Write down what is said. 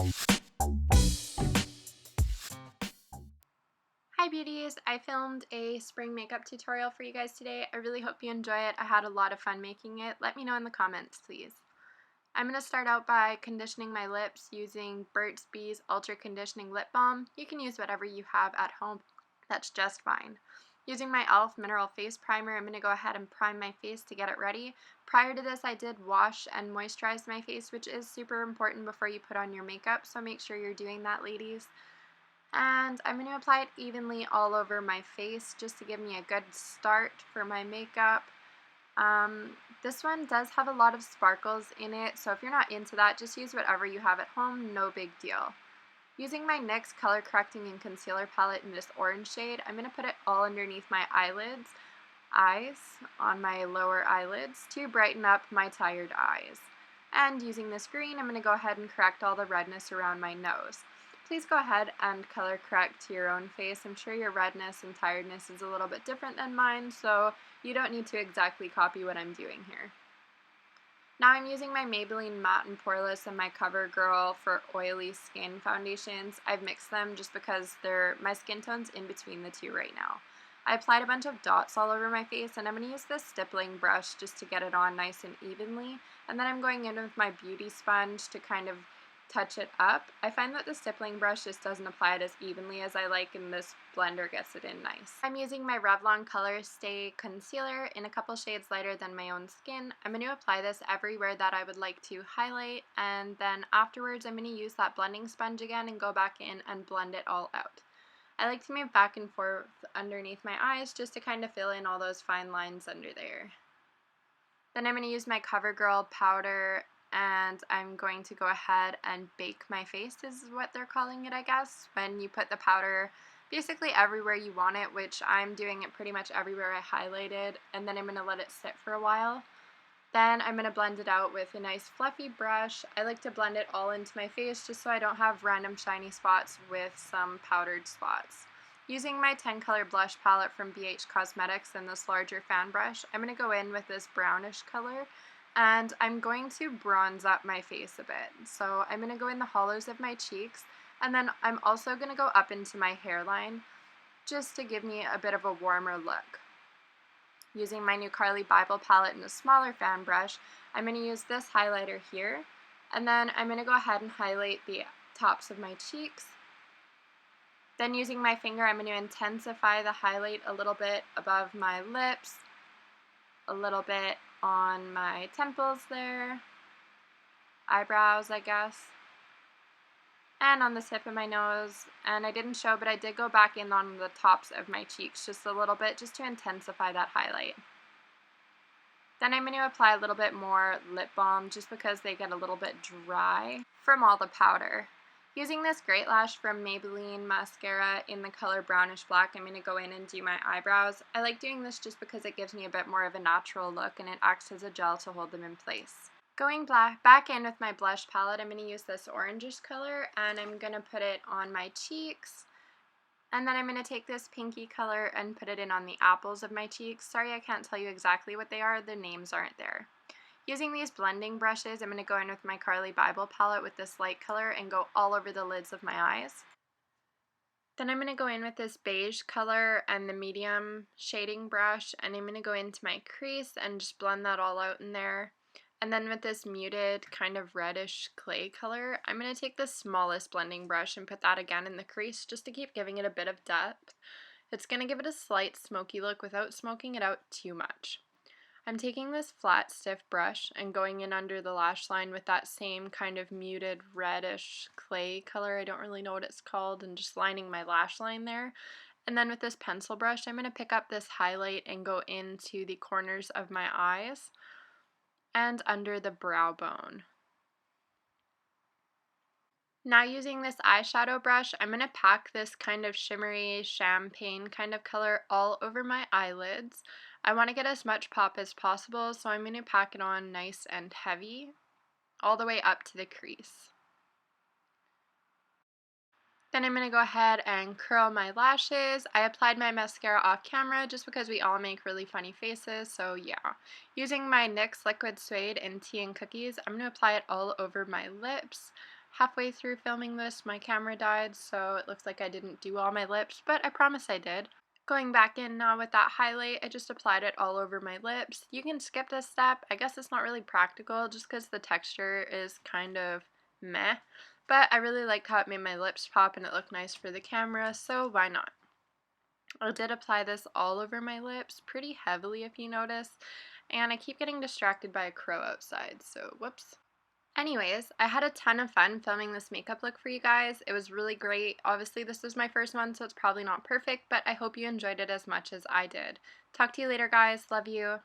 Hi beauties! I filmed a spring makeup tutorial for you guys today. I really hope you enjoy it. I had a lot of fun making it. Let me know in the comments, please. I'm going to start out by conditioning my lips using Burt's Bees Ultra Conditioning Lip Balm. You can use whatever you have at home. That's just fine. Using my e.l.f. Mineral Face Primer, I'm going to go ahead and prime my face to get it ready. Prior to this, I did wash and moisturize my face, which is super important before you put on your makeup, so make sure you're doing that, ladies. And I'm going to apply it evenly all over my face just to give me a good start for my makeup. This one does have a lot of sparkles in it, so if you're not into that, just use whatever you have at home, no big deal. Using my NYX Color Correcting and Concealer palette in this orange shade, I'm going to put it all underneath my eyes, on my lower eyelids, to brighten up my tired eyes. And using this green, I'm going to go ahead and correct all the redness around my nose. Please go ahead and color correct to your own face. I'm sure your redness and tiredness is a little bit different than mine, so you don't need to exactly copy what I'm doing here. Now I'm using my Maybelline Matte and Poreless and my CoverGirl for oily skin foundations. I've mixed them just because my skin tone's in between the two right now. I applied a bunch of dots all over my face, and I'm going to use this stippling brush just to get it on nice and evenly. And then I'm going in with my beauty sponge to kind of touch it up. I find that the stippling brush just doesn't apply it as evenly as I like, and this blender gets it in nice. I'm using my Revlon Color Stay Concealer in a couple shades lighter than my own skin. I'm going to apply this everywhere that I would like to highlight, and then afterwards I'm going to use that blending sponge again and go back in and blend it all out. I like to move back and forth underneath my eyes just to kind of fill in all those fine lines under there. Then I'm going to use my CoverGirl powder, and I'm going to go ahead and bake my face, is what they're calling it, I guess, when you put the powder basically everywhere you want it, which I'm doing it pretty much everywhere I highlighted, and then I'm going to let it sit for a while. Then I'm going to blend it out with a nice fluffy brush. I like to blend it all into my face just so I don't have random shiny spots with some powdered spots. Using my 10 color blush palette from BH Cosmetics and this larger fan brush, I'm going to go in with this brownish color, and I'm going to bronze up my face a bit. So I'm going to go in the hollows of my cheeks, and then I'm also going to go up into my hairline just to give me a bit of a warmer look. Using my new Carli Bybel palette and a smaller fan brush, I'm going to use this highlighter here, and then I'm going to go ahead and highlight the tops of my cheeks. Then using my finger, I'm going to intensify the highlight a little bit above my lips, a little bit on my temples there, eyebrows I guess, and on the tip of my nose. And I didn't show, but I did go back in on the tops of my cheeks just a little bit just to intensify that highlight. Then I'm going to apply a little bit more lip balm just because they get a little bit dry from all the powder. Using this Great Lash from Maybelline mascara in the color Brownish Black, I'm going to go in and do my eyebrows. I like doing this just because it gives me a bit more of a natural look, and it acts as a gel to hold them in place. Going back in with my blush palette, I'm going to use this orangish color, and I'm going to put it on my cheeks. And then I'm going to take this pinky color and put it in on the apples of my cheeks. Sorry, I can't tell you exactly what they are. The names aren't there. Using these blending brushes, I'm going to go in with my Carli Bybel palette with this light color and go all over the lids of my eyes. Then I'm going to go in with this beige color and the medium shading brush, and I'm going to go into my crease and just blend that all out in there. And then with this muted kind of reddish clay color, I'm going to take the smallest blending brush and put that again in the crease just to keep giving it a bit of depth. It's going to give it a slight smoky look without smoking it out too much. I'm taking this flat, stiff brush and going in under the lash line with that same kind of muted reddish clay color, I don't really know what it's called, and just lining my lash line there. And then with this pencil brush, I'm going to pick up this highlight and go into the corners of my eyes and under the brow bone. Now using this eyeshadow brush, I'm going to pack this kind of shimmery champagne kind of color all over my eyelids. I want to get as much pop as possible, so I'm going to pack it on nice and heavy, all the way up to the crease. Then I'm going to go ahead and curl my lashes. I applied my mascara off camera just because we all make really funny faces, so yeah. Using my NYX Liquid Suede in Tea and Cookies, I'm going to apply it all over my lips. Halfway through filming this, my camera died, so it looks like I didn't do all my lips, but I promise I did. Going back in now with that highlight, I just applied it all over my lips. You can skip this step. I guess it's not really practical just because the texture is kind of meh, but I really liked how it made my lips pop and it looked nice for the camera, so why not? I did apply this all over my lips pretty heavily if you notice, and I keep getting distracted by a crow outside, so whoops. Anyways, I had a ton of fun filming this makeup look for you guys. It was really great. Obviously, this was my first one, so it's probably not perfect, but I hope you enjoyed it as much as I did. Talk to you later, guys. Love you.